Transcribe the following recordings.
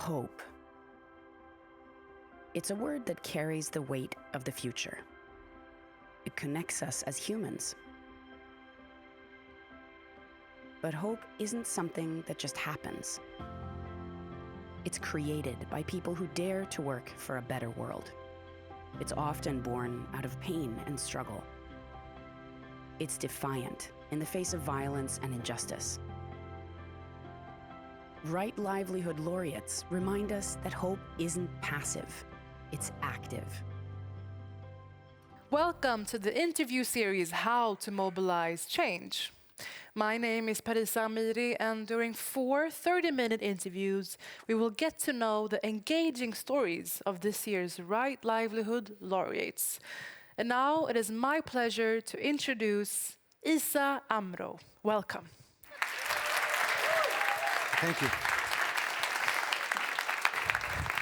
Hope. It's a word that carries the weight of the future. It connects us as humans. But hope isn't something that just happens. It's created by people who dare to work for a better world. It's often born out of pain and struggle. It's defiant in the face of violence and injustice. Right Livelihood Laureates remind us that hope isn't passive, it's active. Welcome to the interview series, How to Mobilize Change. My name is Parisa Amiri, and during 4 30-minute interviews, we will get to know the engaging stories of this year's Right Livelihood Laureates. And now it is my pleasure to introduce Issa Amro. Welcome. Thank you.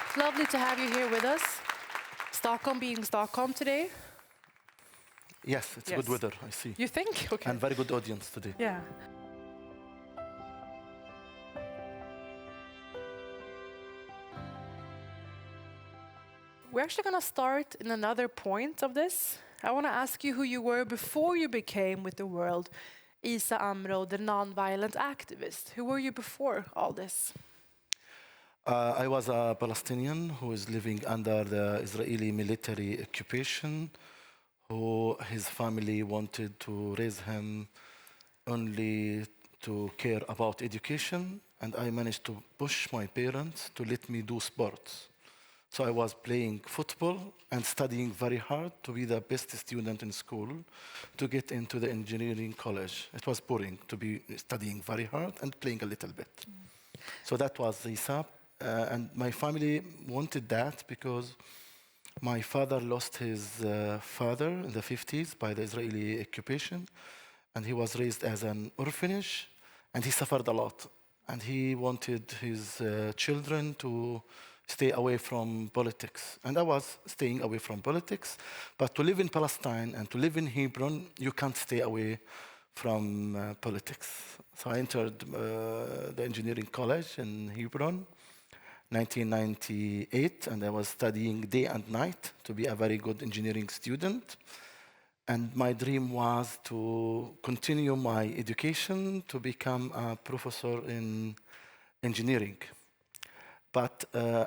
It's lovely to have you here with us. Stockholm being Stockholm today. Yes, it's good weather, I see. You think? Okay. And very good audience today. Yeah. We're actually going to start in another point of this. I want to ask you who you were before you became, with the world, Issa Amro, the nonviolent activist. Who were you before all this? I was a Palestinian who is living under the Israeli military occupation, who his family wanted to raise him only to care about education, and I managed to push my parents to let me do sports. So I was playing football and studying very hard to be the best student in school to get into the engineering college. It was boring to be studying very hard and playing a little bit. So that was Issa, and my family wanted that because my father lost his father in the 50s by the Israeli occupation, and he was raised as an orphanage, and he suffered a lot. And he wanted his children to stay away from politics. And I was staying away from politics, but to live in Palestine and to live in Hebron, you can't stay away from politics. So I entered the engineering college in Hebron, 1998, and I was studying day and night to be a very good engineering student. And my dream was to continue my education to become a professor in engineering. But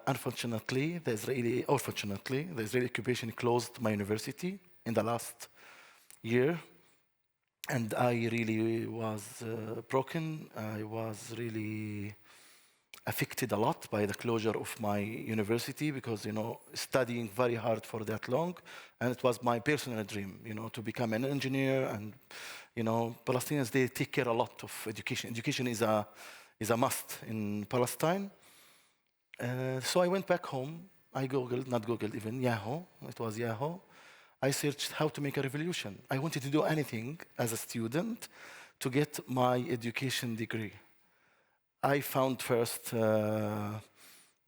unfortunately, the Israeli occupation closed my university in the last year. And I really was broken. I was really affected a lot by the closure of my university because, studying very hard for that long. And it was my personal dream, to become an engineer. And, Palestinians, they take care a lot of education. Education is a must in Palestine. So I went back home. I Googled, not Googled even, Yahoo. It was Yahoo. I searched how to make a revolution. I wanted to do anything as a student to get my education degree. I found first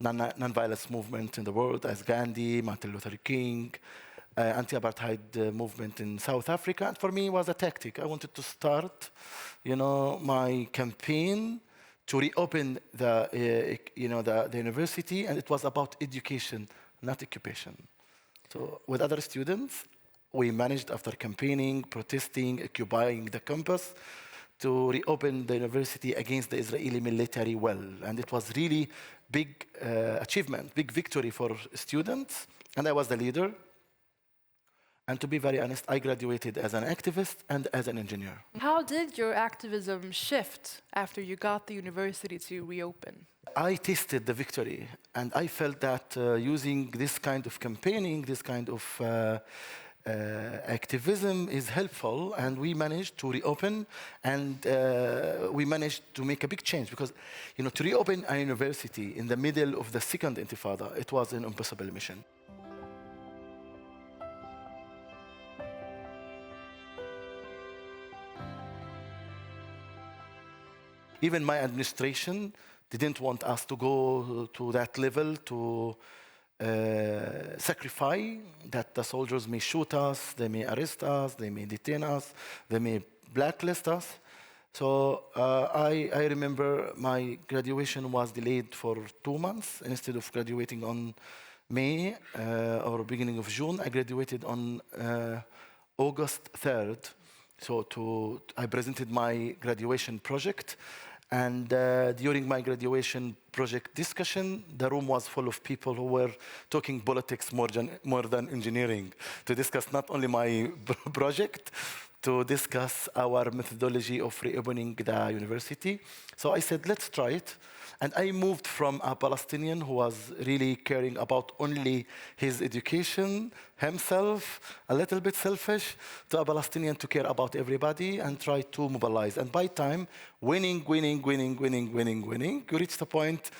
non-violence movement in the world as Gandhi, Martin Luther King, anti-apartheid movement in South Africa. And for me, it was a tactic. I wanted to start, my campaign to reopen the university, and it was about education, not occupation. So with other students, we managed, after campaigning, protesting, occupying the campus, to reopen the university against the Israeli military will. And it was really big achievement, big victory for students, and I was the leader. And to be very honest, I graduated as an activist and as an engineer. How did your activism shift after you got the university to reopen? I tasted the victory, and I felt that using this kind of campaigning, this kind of activism is helpful, and we managed to reopen, and we managed to make a big change because, to reopen a university in the middle of the second Intifada, it was an impossible mission. Even my administration didn't want us to go to that level, to sacrifice that the soldiers may shoot us, they may arrest us, they may detain us, they may blacklist us. So I remember my graduation was delayed for 2 months. Instead of graduating on May or beginning of June, I graduated on August 3rd. So I presented my graduation project. And during my graduation project discussion, the room was full of people who were talking politics more than engineering, to discuss not only my project, to discuss our methodology of reopening the university. So I said, let's try it. And I moved from a Palestinian who was really caring about only his education, himself, a little bit selfish, to a Palestinian to care about everybody and try to mobilize. And by time, winning, you reach the point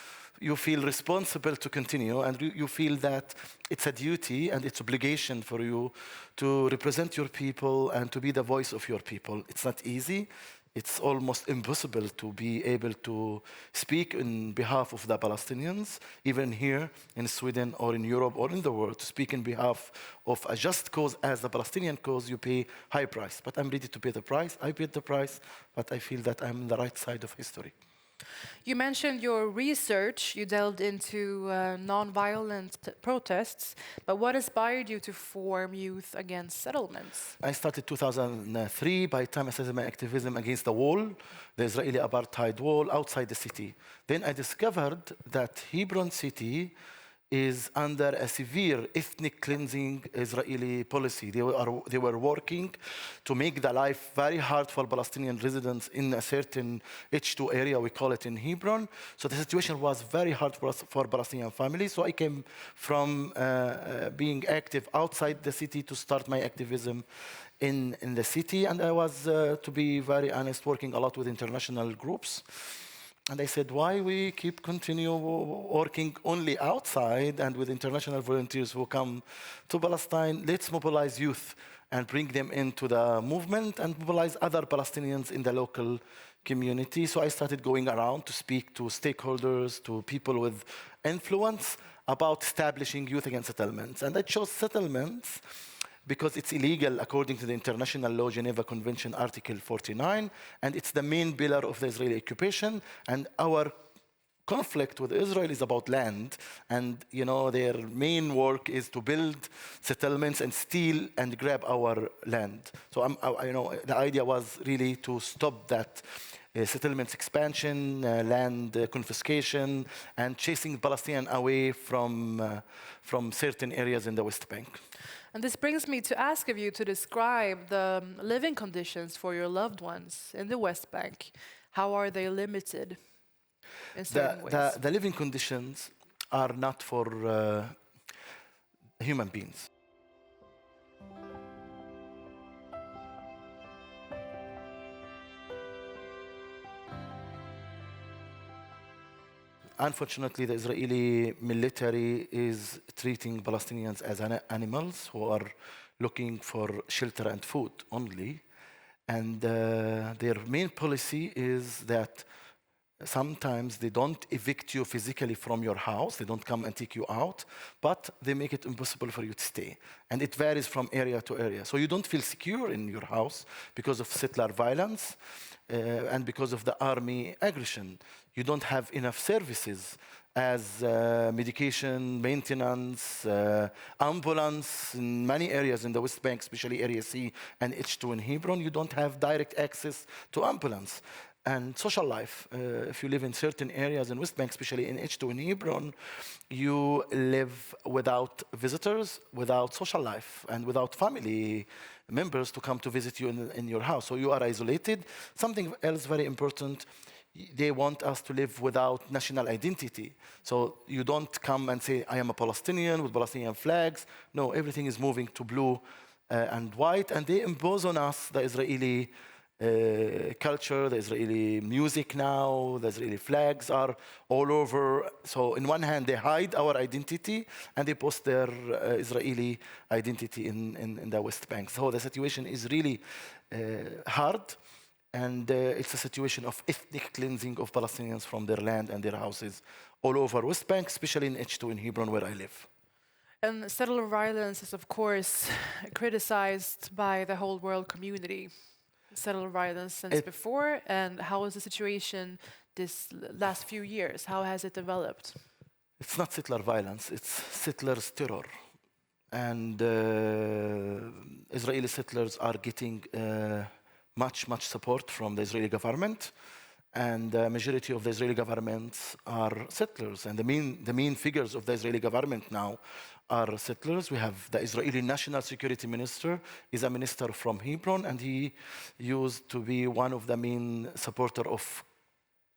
you feel responsible to continue, and you feel that it's a duty and it's obligation for you to represent your people and to be the voice of your people. It's not easy. It's almost impossible to be able to speak in behalf of the Palestinians, even here in Sweden or in Europe or in the world, to speak in behalf of a just cause as the Palestinian cause. You pay high price, but I'm ready to pay the price. I paid the price, but I feel that I'm on the right side of history. You mentioned your research. You delved into nonviolent protests, but what inspired you to form Youth Against Settlements? I started 2003. By the time I started my activism against the wall, the Israeli apartheid wall outside the city. Then I discovered that Hebron city is under a severe ethnic cleansing Israeli policy. They were working to make the life very hard for Palestinian residents in a certain H2 area, we call it in Hebron. So the situation was very hard for Palestinian families. So I came from being active outside the city to start my activism in the city. And I was, to be very honest, working a lot with international groups. And I said, why we continue working only outside and with international volunteers who come to Palestine? Let's mobilize youth and bring them into the movement and mobilize other Palestinians in the local community. So I started going around to speak to stakeholders, to people with influence about establishing Youth Against Settlements. And I chose settlements because it's illegal according to the international law, Geneva Convention, Article 49, and it's the main pillar of the Israeli occupation. And our conflict with Israel is about land, and their main work is to build settlements and steal and grab our land. So the idea was really to stop that settlements expansion, land confiscation, and chasing Palestinians away from certain areas in the West Bank. And this brings me to ask of you to describe the living conditions for your loved ones in the West Bank. How are they limited in certain ways? The living conditions are not for human beings. Unfortunately, the Israeli military is treating Palestinians as animals who are looking for shelter and food only. And their main policy is that sometimes they don't evict you physically from your house, they don't come and take you out, but they make it impossible for you to stay. And it varies from area to area. So you don't feel secure in your house because of settler violence and because of the army aggression. You don't have enough services as medication, maintenance, ambulance. In many areas in the West Bank, especially Area C and H2 in Hebron, you don't have direct access to ambulance. And social life, if you live in certain areas in West Bank, especially in H2 in Hebron, you live without visitors, without social life, and without family members to come to visit you in your house. So you are isolated. Something else very important, they want us to live without national identity. So you don't come and say, I am a Palestinian with Palestinian flags. No, everything is moving to blue and white, and they impose on us the Israeli culture, the Israeli music now, the Israeli flags are all over. So in one hand, they hide our identity and they post their Israeli identity in the West Bank. So the situation is really hard, and it's a situation of ethnic cleansing of Palestinians from their land and their houses all over West Bank, especially in H2 in Hebron, where I live. And settler violence is, of course, criticized by the whole world community. settled violence since before, and how is the situation this last few years? How has it developed? It's not settler violence, it's settlers' terror. And Israeli settlers are getting much support from the Israeli government. And the majority of the Israeli governments are settlers. And the main figures of the Israeli government now are settlers. We have the Israeli National Security Minister, is a minister from Hebron, and he used to be one of the main supporters of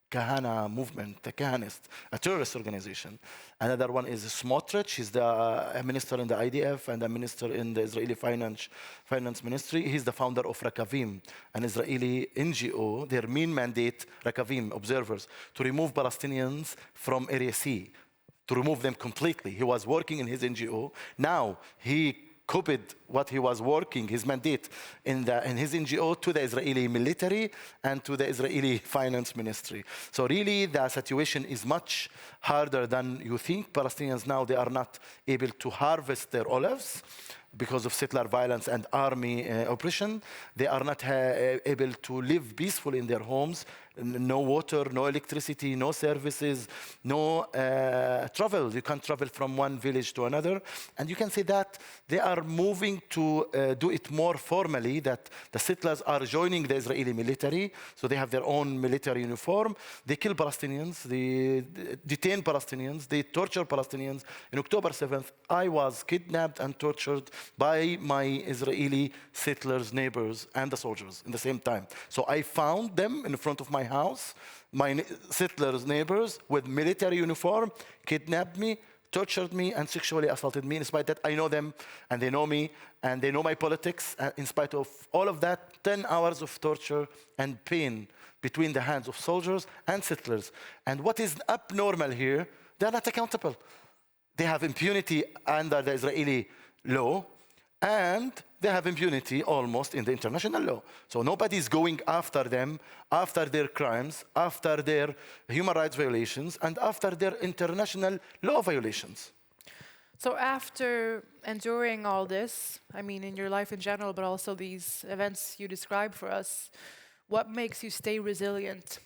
Kahana movement, the Kahanist, a terrorist organization. Another one is Smotrich. He's a minister in the IDF and a minister in the Israeli finance ministry. He's the founder of Rakavim, an Israeli NGO. Their main mandate, Rakavim, observers, to remove Palestinians from Area C, to remove them completely. He was working in his NGO. Now he copied what he was working, his mandate in his NGO, to the Israeli military and to the Israeli finance ministry. So really the situation is much harder than you think. Palestinians now, they are not able to harvest their olives because of settler violence and army oppression. They are not able to live peacefully in their homes. No water, no electricity, no services, no travel. You can't travel from one village to another. And you can see that they are moving to do it more formally, that the settlers are joining the Israeli military. So they have their own military uniform. They kill Palestinians, they detain Palestinians, they torture Palestinians. In October 7th, I was kidnapped and tortured by my Israeli settlers, neighbors, and the soldiers in the same time. So I found them in front of my house, my settlers' neighbors with military uniform, kidnapped me, tortured me, and sexually assaulted me. In spite of that, I know them, and they know me, and they know my politics. And in spite of all of that, 10 hours of torture and pain between the hands of soldiers and settlers. And what is abnormal here, they're not accountable. They have impunity under the Israeli law, and they have impunity almost in the international law. So nobody's going after them, after their crimes, after their human rights violations, and after their international law violations. So after enduring all this, I mean, in your life in general, but also these events you described for us, what makes you stay resilient?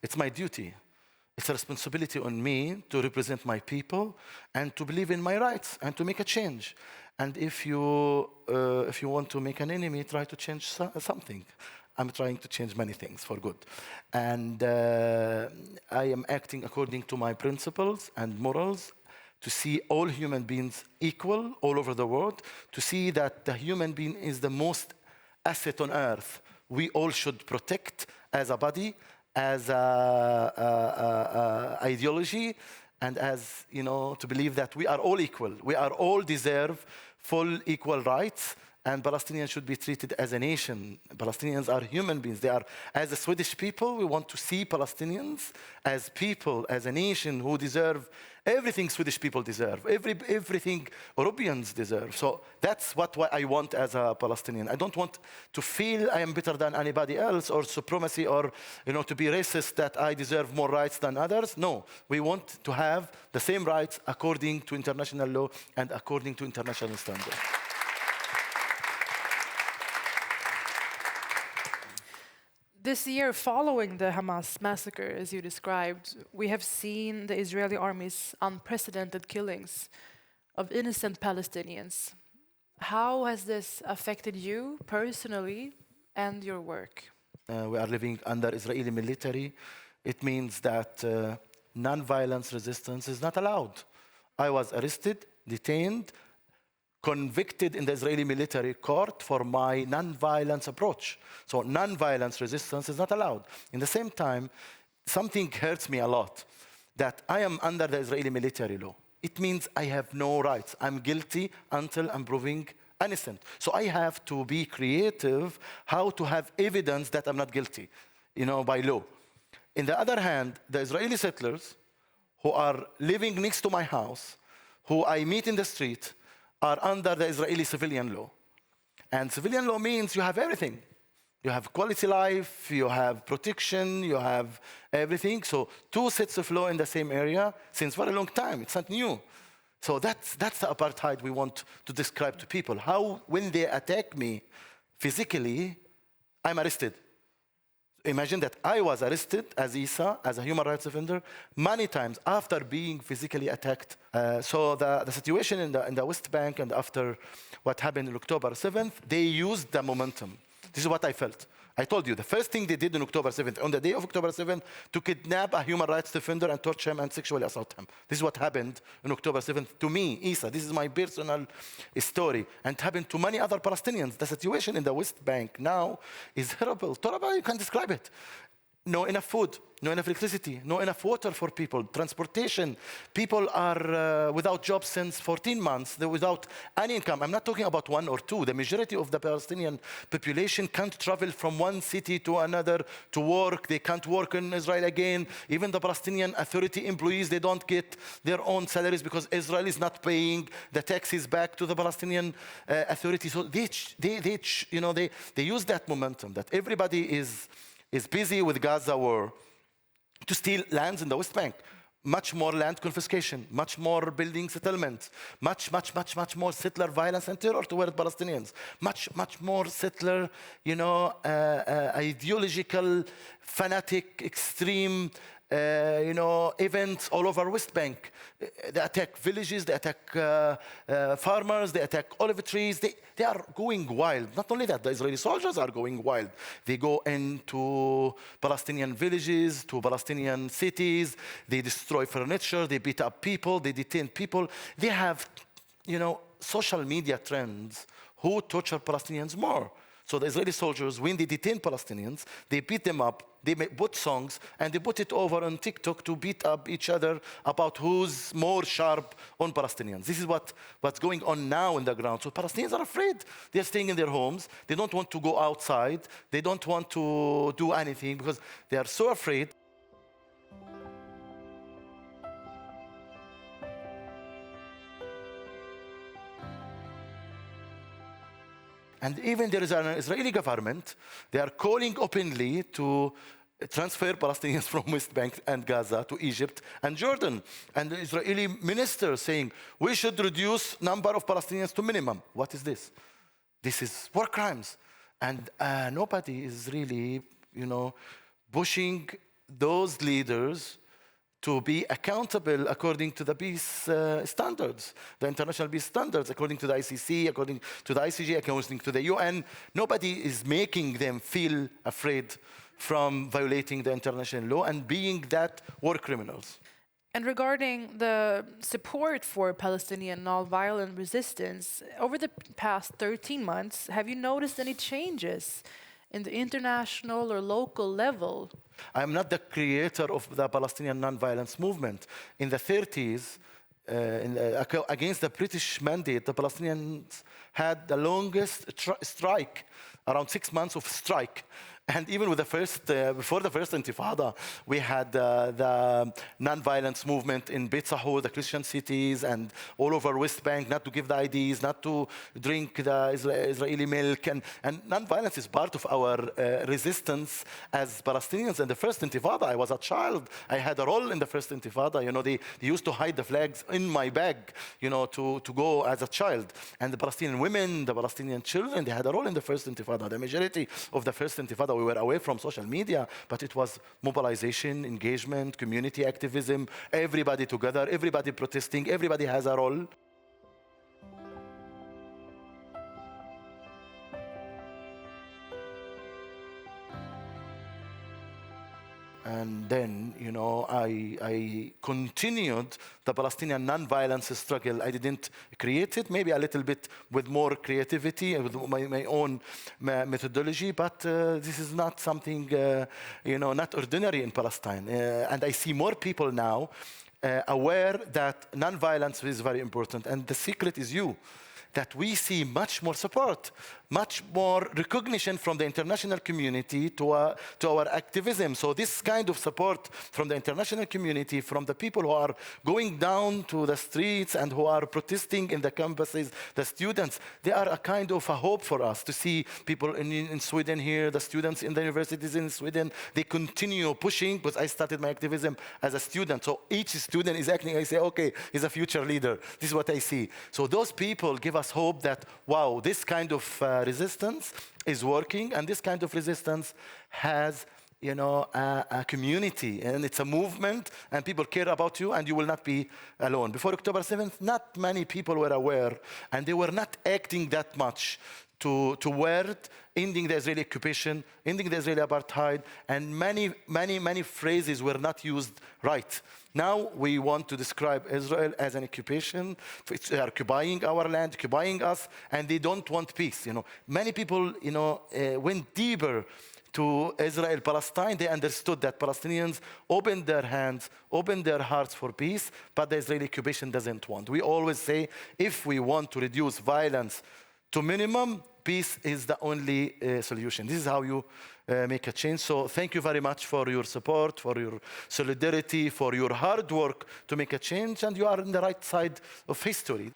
It's my duty. It's a responsibility on me to represent my people and to believe in my rights and to make a change. And if you want to make an enemy, try to change something. I'm trying to change many things for good. And I am acting according to my principles and morals, to see all human beings equal all over the world, to see that the human being is the most asset on earth we all should protect as a body, as a ideology, and as, to believe that we are all equal. We are all deserve full equal rights, and Palestinians should be treated as a nation. Palestinians are human beings. They are, as the Swedish people, we want to see Palestinians as people, as a nation who deserve everything Swedish people deserve, everything Europeans deserve. So that's what I want as a Palestinian. I don't want to feel I am better than anybody else, or supremacy, or to be racist, that I deserve more rights than others. No, we want to have the same rights according to international law and according to international standards. This year, following the Hamas massacre, as you described, we have seen the Israeli army's unprecedented killings of innocent Palestinians. How has this affected you personally and your work? We are living under Israeli military. It means that non-violence resistance is not allowed. I was arrested, detained, convicted in the Israeli military court for my non-violence approach. So non-violence resistance is not allowed. In the same time, something hurts me a lot, that I am under the Israeli military law. It means I have no rights. I'm guilty until I'm proving innocent. So I have to be creative how to have evidence that I'm not guilty, by law. On the other hand, the Israeli settlers who are living next to my house, who I meet in the street, are under the Israeli civilian law. And civilian law means you have everything. You have quality life, you have protection, you have everything. So 2 sets of law in the same area since for a long time. It's not new. So that's the apartheid we want to describe to people. How, when they attack me physically, I'm arrested. Imagine that I was arrested as Issa, as a human rights defender, many times after being physically attacked. So the situation in the West Bank and after what happened on October 7th, they used the momentum. This is what I felt. I told you, the first thing they did on October 7th, on the day of October 7th, to kidnap a human rights defender and torture him and sexually assault him. This is what happened on October 7th to me, Issa. This is my personal story. And it happened to many other Palestinians. The situation in the West Bank now is horrible. Terrible, you can't describe it. No enough food, no enough electricity, no enough water for people, transportation. People are without jobs since 14 months. They're without any income. I'm not talking about one or two. The majority of the Palestinian population can't travel from one city to another to work. They can't work in Israel again. Even the Palestinian Authority employees, they don't get their own salaries because Israel is not paying the taxes back to the Palestinian Authority. So they use that momentum that everybody is busy with Gaza war to steal lands in the West Bank. Much more land confiscation, much more building settlements, much more settler violence and terror toward Palestinians, much more settler, ideological, fanatic, extreme, events all over West Bank. They attack villages, they attack farmers, they attack olive trees. They are going wild. Not only that, the Israeli soldiers are going wild. They go into Palestinian villages, to Palestinian cities. They destroy furniture, they beat up people, they detain people. They have, social media trends who torture Palestinians more. So the Israeli soldiers, when they detain Palestinians, they beat them up, they put songs, and they put it over on TikTok to beat up each other about who's more sharp on Palestinians. This is what's going on now in the ground. So Palestinians are afraid. They're staying in their homes. They don't want to go outside. They don't want to do anything because they are so afraid. And even there is an Israeli government, they are calling openly to transfer Palestinians from West Bank and Gaza to Egypt and Jordan. And the Israeli minister saying, we should reduce number of Palestinians to minimum. What is this? This is war crimes. And nobody is really, pushing those leaders to be accountable according to the peace standards, the international peace standards, according to the ICC, according to the ICJ, according to the UN. Nobody is making them feel afraid from violating the international law and being that war criminals. And regarding the support for Palestinian nonviolent resistance, over the past 13 months, have you noticed any changes in the international or local level? I'm not the creator of the Palestinian nonviolence movement. In the 30s, against the British mandate, the Palestinians had the longest strike, around 6 months of strike. And even with before the first Intifada, we had the non-violence movement in Beit Sahur, the Christian cities, and all over West Bank, not to give the IDs, not to drink the Israeli milk. And non-violence is part of our resistance as Palestinians. In the first Intifada, I was a child. I had a role in the first Intifada. They used to hide the flags in my bag, to go as a child. And the Palestinian women, the Palestinian children, they had a role in the first Intifada. The majority of the first Intifada, we were away from social media, but it was mobilization, engagement, community activism, everybody together, everybody protesting, everybody has a role. And then, I continued the Palestinian non-violence struggle. I didn't create it, maybe a little bit with more creativity, with my own methodology, but this is not something, not ordinary in Palestine. And I see more people now aware that non-violence is very important. And the secret is that we see much more support, much more recognition from the international community to our activism. So this kind of support from the international community, from the people who are going down to the streets and who are protesting in the campuses, the students, they are a kind of a hope for us to see people in Sweden here, the students in the universities in Sweden, they continue pushing, because I started my activism as a student. So each student is acting, I say, okay, he's a future leader. This is what I see. So those people give us hope that, wow, this kind of resistance is working, and this kind of resistance has a community, and it's a movement, and people care about you, and you will not be alone. Before October 7th, not many people were aware, and they were not acting that much toward ending the Israeli occupation, ending the Israeli apartheid, and many phrases were not used right. Now we want to describe Israel as an occupation. They are occupying our land, occupying us, and they don't want peace. Many people, went deeper to Israel, Palestine. They understood that Palestinians opened their hands, opened their hearts for peace, but the Israeli occupation doesn't want. We always say, if we want to reduce violence to minimum, peace is the only solution. This is how you make a change. So thank you very much for your support, for your solidarity, for your hard work to make a change, and you are on the right side of history.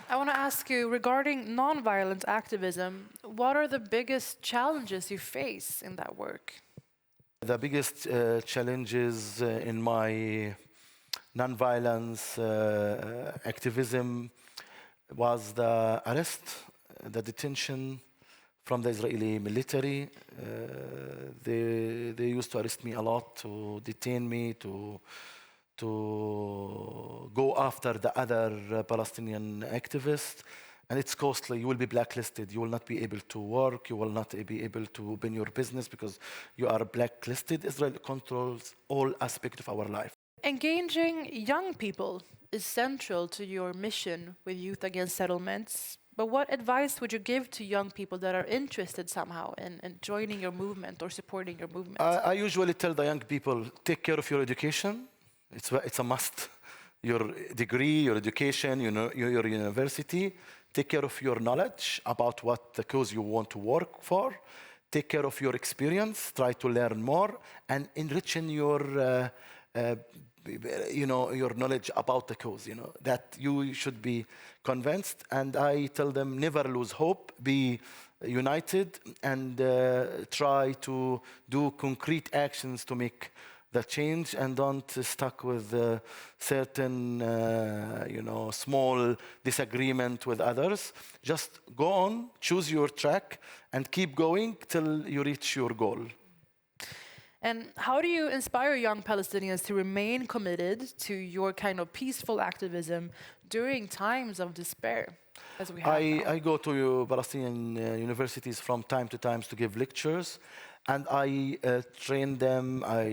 I want to ask you, regarding nonviolent activism, what are the biggest challenges you face in that work? The biggest challenges in my nonviolence activism was the arrest, the detention from the Israeli military. They used to arrest me a lot, to detain me, to go after the other Palestinian activists. And it's costly. You will be blacklisted. You will not be able to work. You will not be able to open your business because you are blacklisted. Israel controls all aspects of our life. Engaging young people is central to your mission with Youth Against Settlements. But what advice would you give to young people that are interested somehow in joining your movement or supporting your movement? I usually tell the young people, take care of your education. It's a must. Your degree, your education, your university. Take care of your knowledge about what the cause you want to work for. Take care of your experience. Try to learn more and enrichen your your knowledge about the cause, that you should be convinced. And I tell them, never lose hope, be united, and try to do concrete actions to make the change, and don't stuck with certain, small disagreement with others. Just go on, choose your track, and keep going till you reach your goal. And how do you inspire young Palestinians to remain committed to your kind of peaceful activism during times of despair, as we have now? I go to Palestinian universities from time to time to give lectures, and I train them, I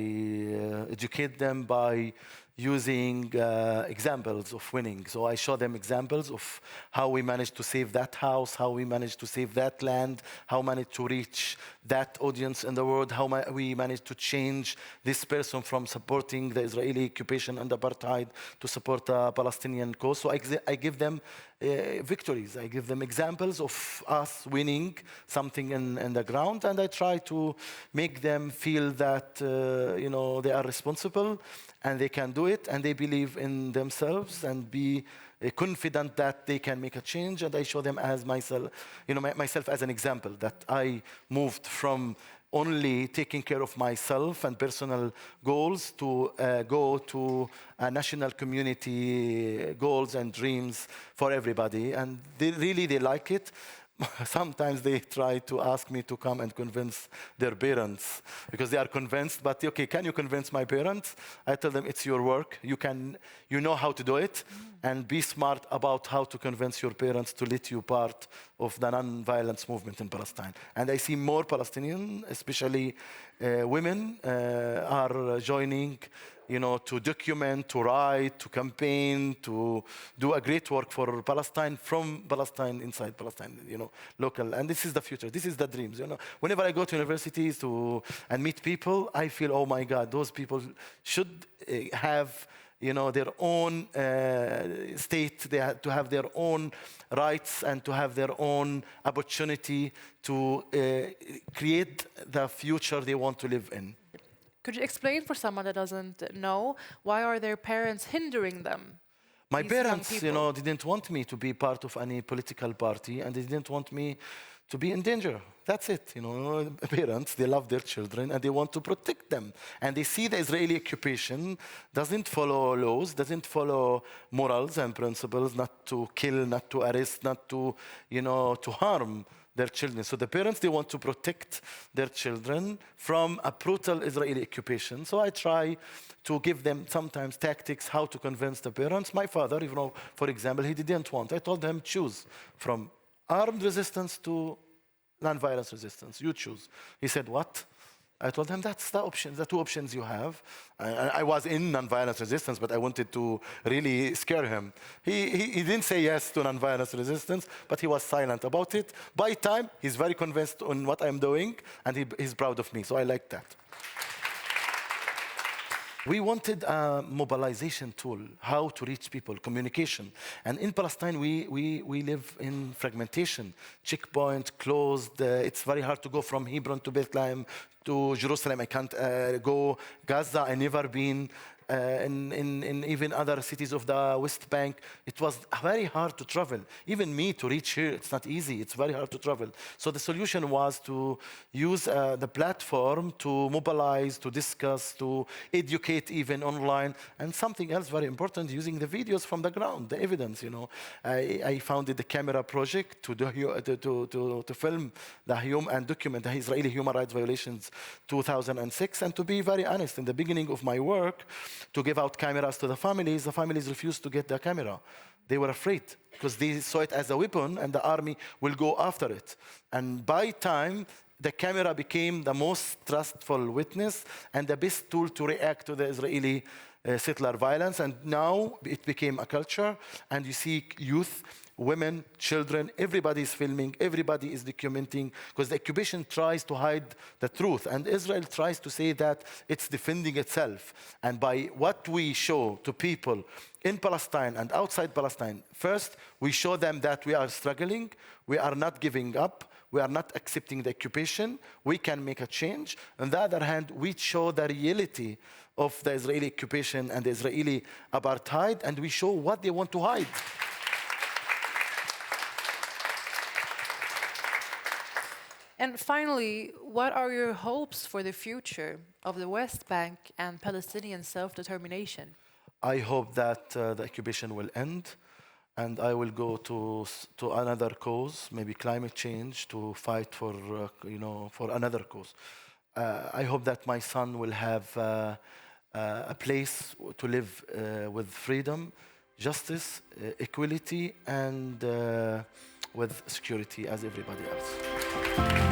educate them by using examples of winning. So I show them examples of how we managed to save that house, how we managed to save that land, how we managed to reach that audience in the world, how we managed to change this person from supporting the Israeli occupation and apartheid to support the Palestinian cause. So I give them victories. I give them examples of us winning something in the ground, and I try to make them feel that they are responsible and they can do it, and they believe in themselves and be confident that they can make a change. And I show them as myself as an example, that I moved from only taking care of myself and personal goals to go to a national community goals and dreams for everybody. And they like it. Sometimes they try to ask me to come and convince their parents because they are convinced, but okay, can you convince my parents? I tell them, it's your work. You know how to do it, and be smart about how to convince your parents to let you part of the non-violence movement in Palestine. And I see more Palestinians, especially women, are joining, to document, to write, to campaign, to do a great work for Palestine, from Palestine, inside Palestine, local. And this is the future. This is the dreams. Whenever I go to universities and meet people, I feel, oh my God, those people should have their own state. They have to have their own rights and to have their own opportunity to create the future they want to live in. Could you explain for someone that doesn't know, why are their parents hindering them? My parents, didn't want me to be part of any political party, and they didn't want me to be in danger. That's it. Parents, they love their children and they want to protect them. And they see the Israeli occupation doesn't follow laws, doesn't follow morals and principles, not to kill, not to arrest, not to, to harm their children. So the parents, they want to protect their children from a brutal Israeli occupation. So I try to give them sometimes tactics how to convince the parents. My father, for example, he didn't want. I told him, choose from armed resistance to non-violence resistance. You choose. He said, what? I told him, that's the options, the two options you have. I was in non-violence resistance, but I wanted to really scare him. He didn't say yes to non-violence resistance, but he was silent about it. By time, he's very convinced on what I'm doing, and he's proud of me, so I like that. We wanted a mobilization tool, how to reach people, communication. And in Palestine, we live in fragmentation. Checkpoint, closed. It's very hard to go from Hebron to Bethlehem to Jerusalem. I can't go. Gaza, I never been. In even other cities of the West Bank, it was very hard to travel. Even me to reach here, it's not easy. It's very hard to travel. So the solution was to use the platform to mobilize, to discuss, to educate even online, and something else very important, using the videos from the ground, the evidence. I founded the camera project to film and document the Israeli human rights violations 2006. And to be very honest, in the beginning of my work, to give out cameras to the families refused to get the camera. They were afraid because they saw it as a weapon and the army will go after it. And by time, the camera became the most trustful witness and the best tool to react to the Israeli settler violence. And now it became a culture, and you see youth, women, children, everybody is filming, everybody is documenting, because the occupation tries to hide the truth, and Israel tries to say that it's defending itself. And by what we show to people in Palestine and outside Palestine, first, we show them that we are struggling, we are not giving up, we are not accepting the occupation, we can make a change. On the other hand, we show the reality of the Israeli occupation and the Israeli apartheid, and we show what they want to hide. And finally, what are your hopes for the future of the West Bank and Palestinian self-determination? I hope that the occupation will end, and I will go to another cause, maybe climate change, to fight for for another cause. I hope that my son will have a place to live with freedom, justice, equality, and with security as everybody else.